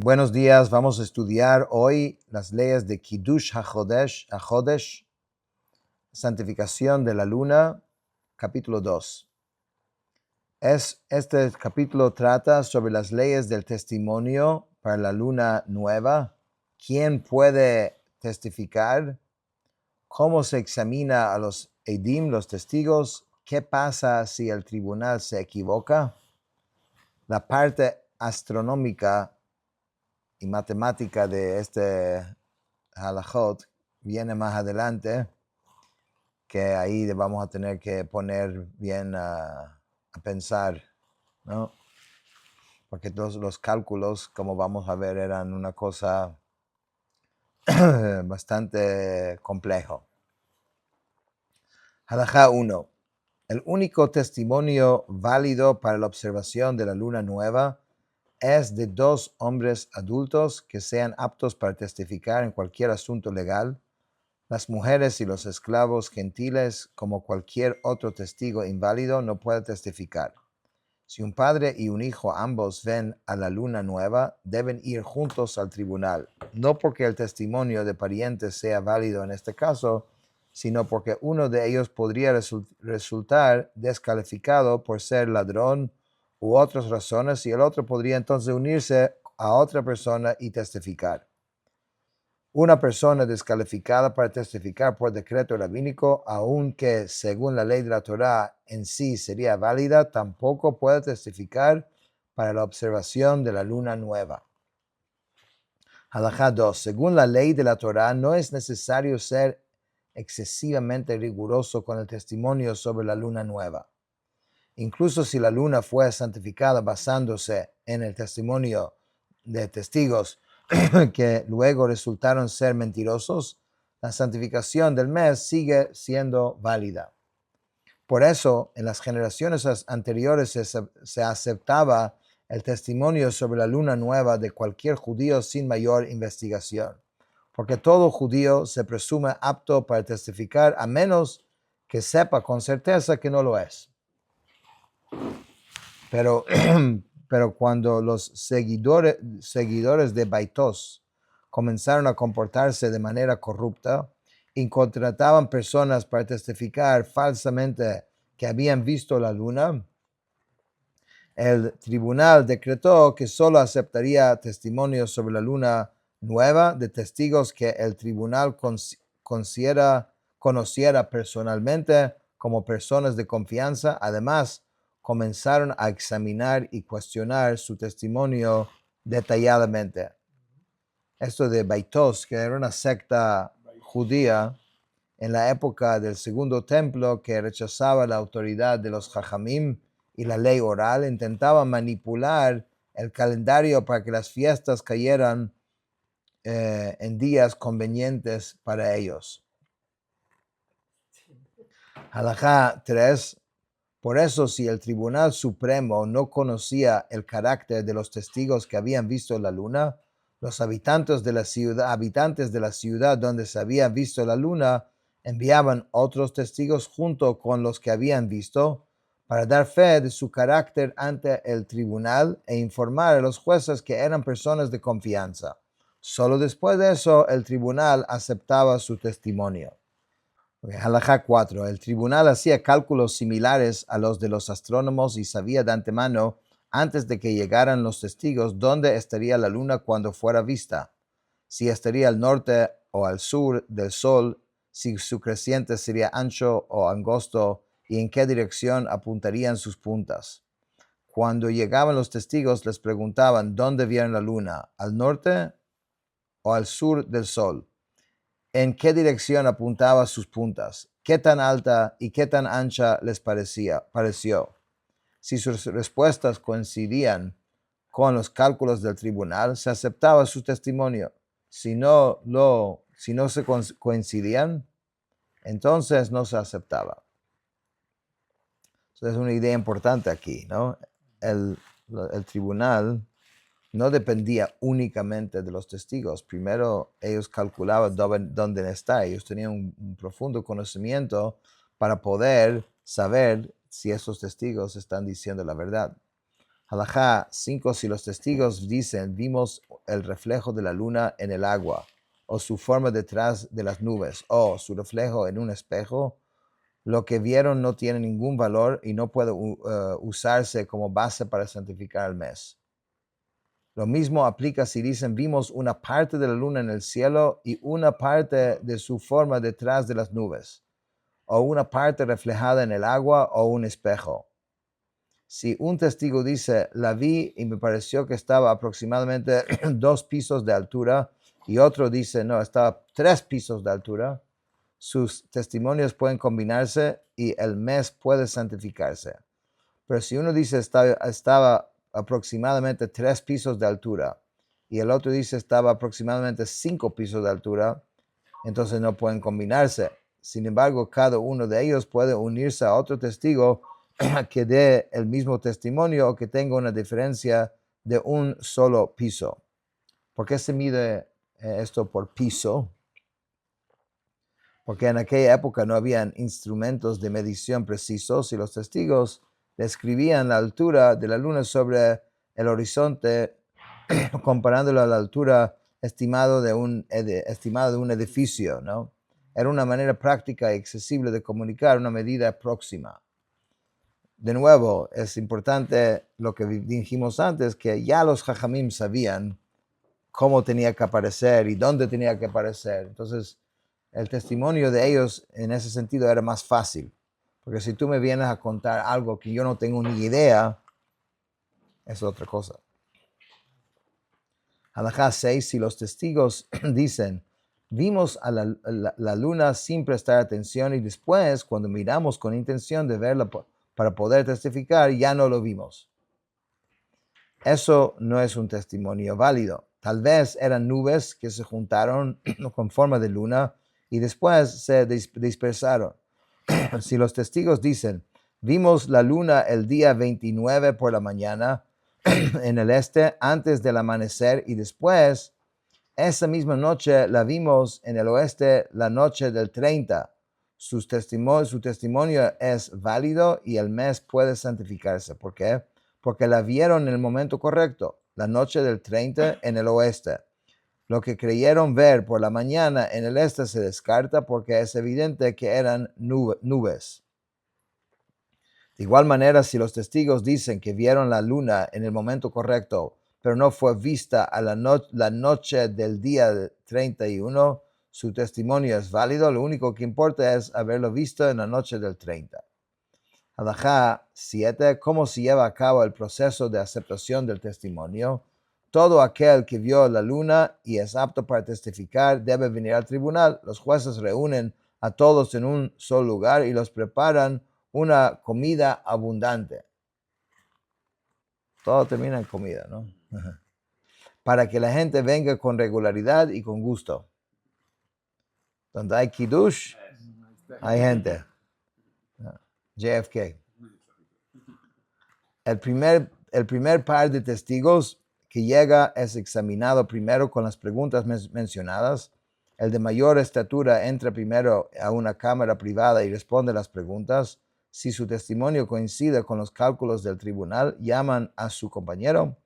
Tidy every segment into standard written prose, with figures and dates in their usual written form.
Buenos días, vamos a estudiar hoy las leyes de Kiddush HaChodesh, santificación de la luna, capítulo 2. Este capítulo trata sobre las leyes del testimonio para la luna nueva, quién puede testificar, cómo se examina a los Eidim, los testigos, qué pasa si el tribunal se equivoca, la parte astronómica y matemática de este halajot viene más adelante, que ahí vamos a tener que poner bien a pensar, ¿no? Porque todos los cálculos, como vamos a ver, eran una cosa bastante complejo. Halajá 1. El único testimonio válido para la observación de la luna nueva es de dos hombres adultos que sean aptos para testificar en cualquier asunto legal. Las mujeres y los esclavos gentiles, como cualquier otro testigo inválido, no pueden testificar. Si un padre y un hijo ambos ven a la luna nueva, deben ir juntos al tribunal, no porque el testimonio de parientes sea válido en este caso, sino porque uno de ellos podría resultar descalificado por ser ladrón u otras razones, y el otro podría entonces unirse a otra persona y testificar. Una persona descalificada para testificar por decreto rabínico, aunque según la ley de la Torá en sí sería válida, tampoco puede testificar para la observación de la luna nueva. Halajá 2. Según la ley de la Torá, no es necesario ser excesivamente riguroso con el testimonio sobre la luna nueva. Incluso si la luna fue santificada basándose en el testimonio de testigos que luego resultaron ser mentirosos, la santificación del mes sigue siendo válida. Por eso, en las generaciones anteriores se aceptaba el testimonio sobre la luna nueva de cualquier judío sin mayor investigación, porque todo judío se presume apto para testificar a menos que sepa con certeza que no lo es. Pero, pero cuando los seguidores de Baitos comenzaron a comportarse de manera corrupta y contrataban personas para testificar falsamente que habían visto la luna, el tribunal decretó que solo aceptaría testimonios sobre la luna nueva de testigos que el tribunal conociera personalmente como personas de confianza. Además, comenzaron a examinar y cuestionar su testimonio detalladamente. Esto de Baitos, que era una secta judía en la época del Segundo Templo que rechazaba la autoridad de los Jajamim y la ley oral, intentaba manipular el calendario para que las fiestas cayeran en días convenientes para ellos. Halajá 3. Por eso, si el Tribunal Supremo no conocía el carácter de los testigos que habían visto la luna, los habitantes de la ciudad donde se había visto la luna enviaban otros testigos junto con los que habían visto para dar fe de su carácter ante el tribunal e informar a los jueces que eran personas de confianza. Solo después de eso el tribunal aceptaba su testimonio. Halajá 4. El tribunal hacía cálculos similares a los de los astrónomos y sabía de antemano, antes de que llegaran los testigos, dónde estaría la luna cuando fuera vista, si estaría al norte o al sur del sol, si su creciente sería ancho o angosto y en qué dirección apuntarían sus puntas. Cuando llegaban los testigos les preguntaban dónde vieron la luna, al norte o al sur del sol, en qué dirección apuntaba sus puntas, qué tan alta y qué tan ancha les pareció. Si sus respuestas coincidían con los cálculos del tribunal, se aceptaba su testimonio. Si no se coincidían, entonces no se aceptaba. Eso es una idea importante aquí, ¿no? El tribunal no dependía únicamente de los testigos. Primero ellos calculaban dónde está. Ellos tenían un profundo conocimiento para poder saber si esos testigos están diciendo la verdad. Halajá 5. Si los testigos dicen, vimos el reflejo de la luna en el agua, o su forma detrás de las nubes, o su reflejo en un espejo, lo que vieron no tiene ningún valor y no puede usarse como base para santificar el mes. Lo mismo aplica si dicen, vimos una parte de la luna en el cielo y una parte de su forma detrás de las nubes, o una parte reflejada en el agua o un espejo. Si un testigo dice, la vi y me pareció que estaba aproximadamente 2 pisos de altura, y otro dice, no, estaba 3 pisos de altura, sus testimonios pueden combinarse y el mes puede santificarse. Pero si uno dice estaba aproximadamente 3 pisos de altura y el otro dice estaba aproximadamente 5 pisos de altura, entonces no pueden combinarse. Sin embargo, cada uno de ellos puede unirse a otro testigo que dé el mismo testimonio o que tenga una diferencia de un solo piso. ¿Por qué se mide esto por piso? Porque en aquella época no habían instrumentos de medición precisos y los testigos describían la altura de la luna sobre el horizonte comparándolo a la altura estimada de un edificio, ¿no? Era una manera práctica y accesible de comunicar una medida próxima. De nuevo, es importante lo que dijimos antes, que ya los jajamim sabían cómo tenía que aparecer y dónde tenía que aparecer. Entonces, el testimonio de ellos en ese sentido era más fácil. Porque si tú me vienes a contar algo que yo no tengo ni idea, es otra cosa. Halajá 6. Si los testigos dicen, vimos a la luna sin prestar atención y después, cuando miramos con intención de verla para poder testificar, ya no lo vimos. Eso no es un testimonio válido. Tal vez eran nubes que se juntaron con forma de luna y después se dispersaron. Si los testigos dicen, vimos la luna el día 29 por la mañana en el este antes del amanecer y después, esa misma noche la vimos en el oeste la noche del 30. Su testimonio es válido y el mes puede santificarse. ¿Por qué? Porque la vieron en el momento correcto, la noche del 30 en el oeste. Lo que creyeron ver por la mañana en el este se descarta porque es evidente que eran nubes. De igual manera, si los testigos dicen que vieron la luna en el momento correcto, pero no fue vista a la noche del día 31, su testimonio es válido. Lo único que importa es haberlo visto en la noche del 30. Halajá 7. ¿Cómo se lleva a cabo el proceso de aceptación del testimonio? Todo aquel que vio la luna y es apto para testificar debe venir al tribunal. Los jueces reúnen a todos en un solo lugar y los preparan una comida abundante. Todo termina en comida, ¿no? Para que la gente venga con regularidad y con gusto. Donde hay kiddush, hay gente. JFK. El primer par de testigos que llega es examinado primero con las preguntas mencionadas. El de mayor estatura entra primero a una cámara privada y responde las preguntas. Si su testimonio coincide con los cálculos del tribunal, llaman a su compañero.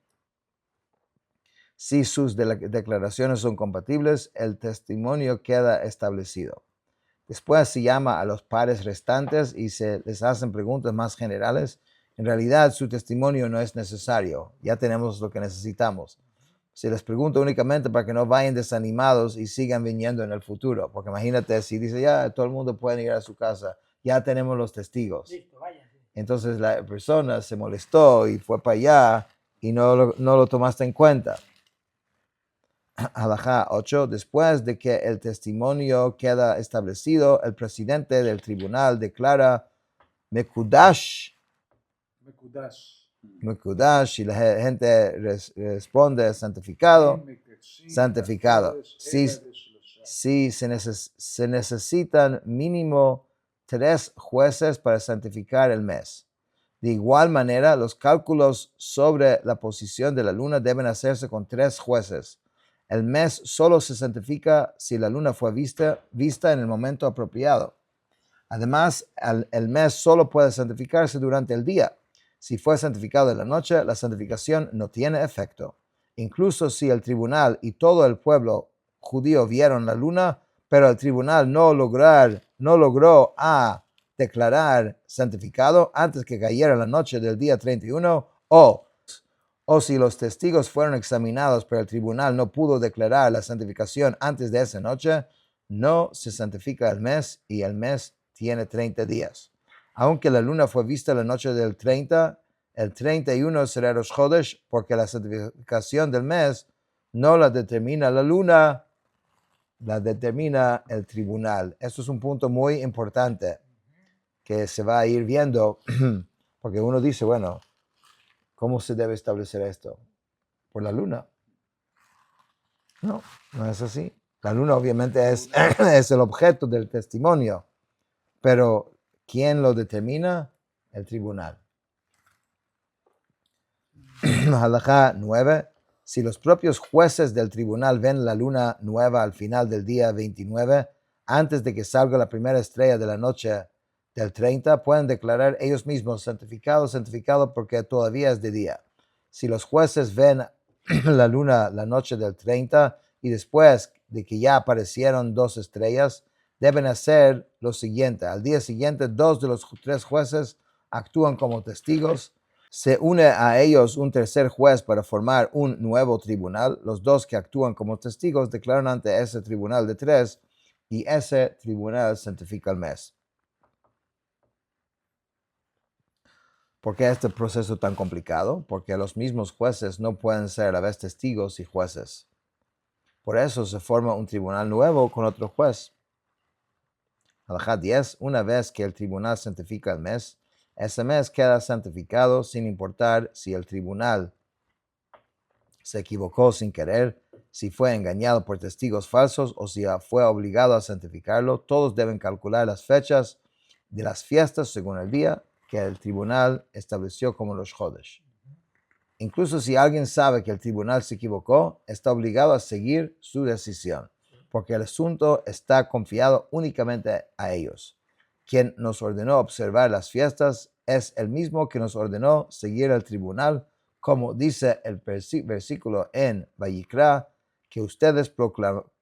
Si sus declaraciones son compatibles, el testimonio queda establecido. Después se llama a los pares restantes y se les hacen preguntas más generales. En realidad, su testimonio no es necesario. Ya tenemos lo que necesitamos. Se les pregunta únicamente para que no vayan desanimados y sigan viniendo en el futuro. Porque imagínate, si dice, ya todo el mundo puede ir a su casa, ya tenemos los testigos. Listo, vaya. Entonces la persona se molestó y fue para allá y no lo tomaste en cuenta. Halajá 8. Después de que el testimonio queda establecido, el presidente del tribunal declara Mekudash y la gente responde santificado. Si se necesitan mínimo 3 jueces para santificar el mes. De igual manera, los cálculos sobre la posición de la luna deben hacerse con 3 jueces. El mes solo se santifica si la luna fue vista en el momento apropiado. Además, el mes solo puede santificarse durante el día. Si fue santificado en la noche, la santificación no tiene efecto. Incluso si el tribunal y todo el pueblo judío vieron la luna, pero el tribunal no logró declarar santificado antes que cayera la noche del día 31, o si los testigos fueron examinados, pero el tribunal no pudo declarar la santificación antes de esa noche, no se santifica el mes y el mes tiene 30 días. Aunque la luna fue vista la noche del 30, el 31 será Rosh Chodesh, porque la santificación del mes no la determina la luna, la determina el tribunal. Esto es un punto muy importante que se va a ir viendo, porque uno dice, bueno, ¿cómo se debe establecer esto? ¿Por la luna? No, no es así. La luna obviamente es, es el objeto del testimonio, pero ¿quién lo determina? El tribunal. Halajá 9. Si los propios jueces del tribunal ven la luna nueva al final del día 29, antes de que salga la primera estrella de la noche del 30, pueden declarar ellos mismos santificado, santificado, porque todavía es de día. Si los jueces ven la luna la noche del 30 y después de que ya aparecieron 2 estrellas, deben hacer lo siguiente. Al día siguiente, 2 de los 3 jueces actúan como testigos. Se une a ellos un tercer juez para formar un nuevo tribunal. Los 2 que actúan como testigos declaran ante ese tribunal de 3 y ese tribunal santifica el mes. ¿Por qué este proceso tan complicado? Porque los mismos jueces no pueden ser a la vez testigos y jueces. Por eso se forma un tribunal nuevo con otro juez. Halajá 10. Una vez que el tribunal santifica el mes, ese mes queda santificado sin importar si el tribunal se equivocó sin querer, si fue engañado por testigos falsos o si fue obligado a santificarlo. Todos deben calcular las fechas de las fiestas según el día que el tribunal estableció como los Chodesh. Incluso si alguien sabe que el tribunal se equivocó, está obligado a seguir su decisión, porque el asunto está confiado únicamente a ellos. Quien nos ordenó observar las fiestas es el mismo que nos ordenó seguir el tribunal, como dice el versículo en Vayikra, que ustedes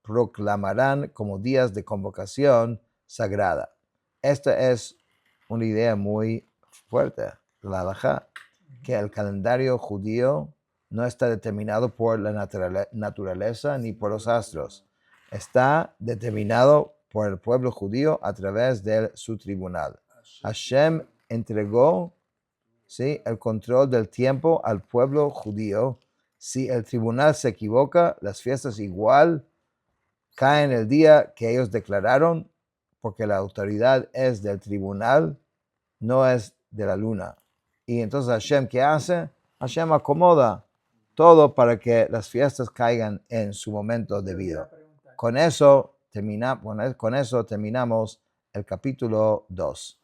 proclamarán como días de convocación sagrada. Esta es una idea muy fuerte, la halajá, que el calendario judío no está determinado por la naturaleza ni por los astros. Está determinado por el pueblo judío a través de su tribunal. Hashem entregó, ¿sí?, el control del tiempo al pueblo judío. Si el tribunal se equivoca, las fiestas igual caen el día que ellos declararon, porque la autoridad es del tribunal, no es de la luna. Y entonces Hashem, ¿qué hace? Hashem acomoda todo para que las fiestas caigan en su momento debido. Con eso terminamos el capítulo 2.